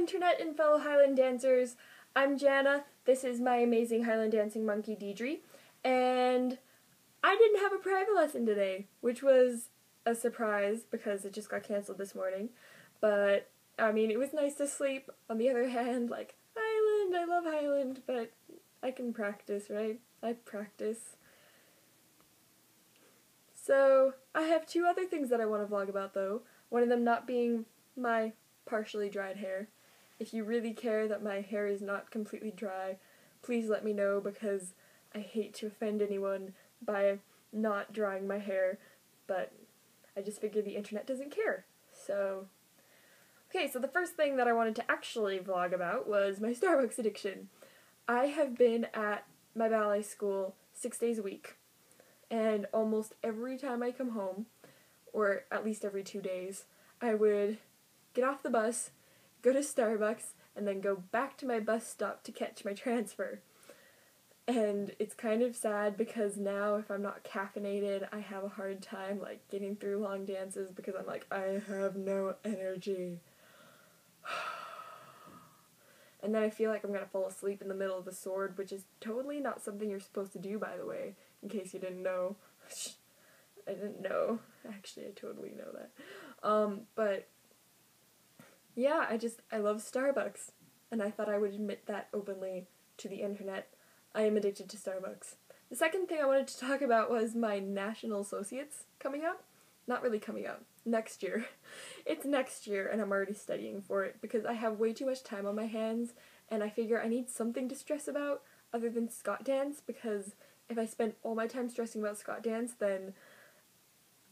internet and fellow Highland dancers. I'm Jana. This is my amazing Highland dancing monkey, Deidre. And I didn't have a private lesson today, which was a surprise because it just got canceled this morning. But, I mean, it was nice to sleep. On the other hand, like, Highland, I love Highland, but I can practice, right? I practice. So, I have two other things that I want to vlog about, though. One of them not being my partially dried hair. If you really care that my hair is not completely dry, please let me know because I hate to offend anyone by not drying my hair, but I just figured the internet doesn't care. So, okay, so the first thing that I wanted to actually vlog about was my Starbucks addiction. I have been at my ballet school 6 days a week, and almost every time I come home, or at least every 2 days, I would get off the bus, go to Starbucks, and then go back to my bus stop to catch my transfer. And it's kind of sad because now if I'm not caffeinated, I have a hard time like getting through long dances because I'm like, I have no energy. And then I feel like I'm gonna fall asleep in the middle of the sword, which is totally not something you're supposed to do, by the way, in case you didn't know. I didn't know. Actually, I totally know that. But yeah, I love Starbucks, and I thought I would admit that openly to the internet. I am addicted to Starbucks. The second thing I wanted to talk about was my National Associates coming up. Not really coming up. Next year. It's next year, and I'm already studying for it because I have way too much time on my hands, and I figure I need something to stress about other than Scott dance, because if I spend all my time stressing about Scott dance, then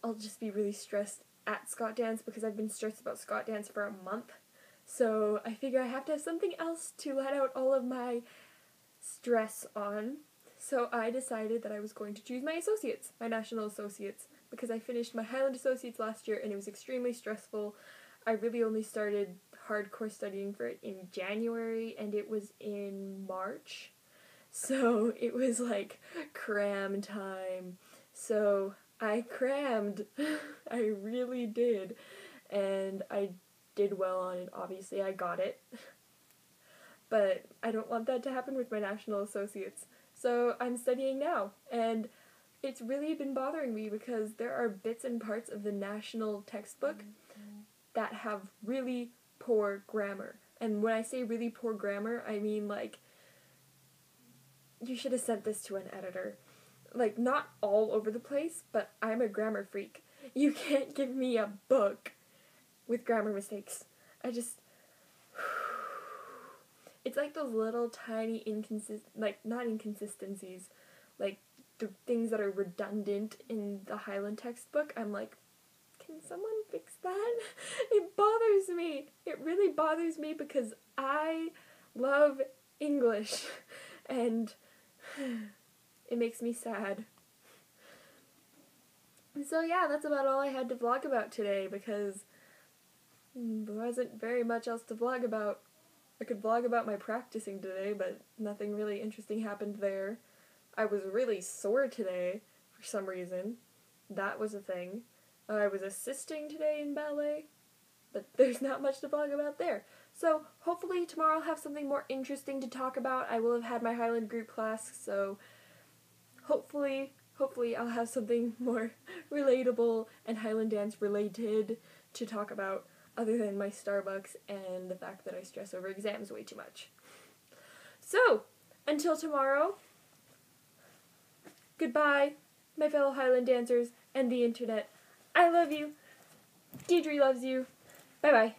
I'll just be really stressed at Scott dance because I've been stressed about Scott dance for a month. So I figure I have to have something else to let out all of my stress on. So I decided that I was going to choose my associates, my National Associates, because I finished my Highland Associates last year and it was extremely stressful. I really only started hardcore studying for it in January and it was in March. So it was like cram time. So I crammed. I really did. And I did well on it. Obviously, I got it. But I don't want that to happen with my National Associates. So I'm studying now. And it's really been bothering me because there are bits and parts of the national textbook that have really poor grammar. And when I say really poor grammar, I mean like, you should have sent this to an editor. Like, not all over the place, but I'm a grammar freak. You can't give me a book with grammar mistakes. It's like those little tiny not inconsistencies, like the things that are redundant in the Highland textbook. I'm like, can someone fix that? It bothers me. It really bothers me because I love English, and it makes me sad. So yeah, that's about all I had to vlog about today because there wasn't very much else to vlog about. I could vlog about my practicing today, but nothing really interesting happened there. I was really sore today for some reason. That was a thing. I was assisting today in ballet, but there's not much to vlog about there. So hopefully tomorrow I'll have something more interesting to talk about. I will have had my Highland group class, so hopefully I'll have something more relatable and Highland dance related to talk about other than my Starbucks and the fact that I stress over exams way too much. So, until tomorrow, goodbye, my fellow Highland dancers and the internet. I love you. Deidre loves you. Bye-bye.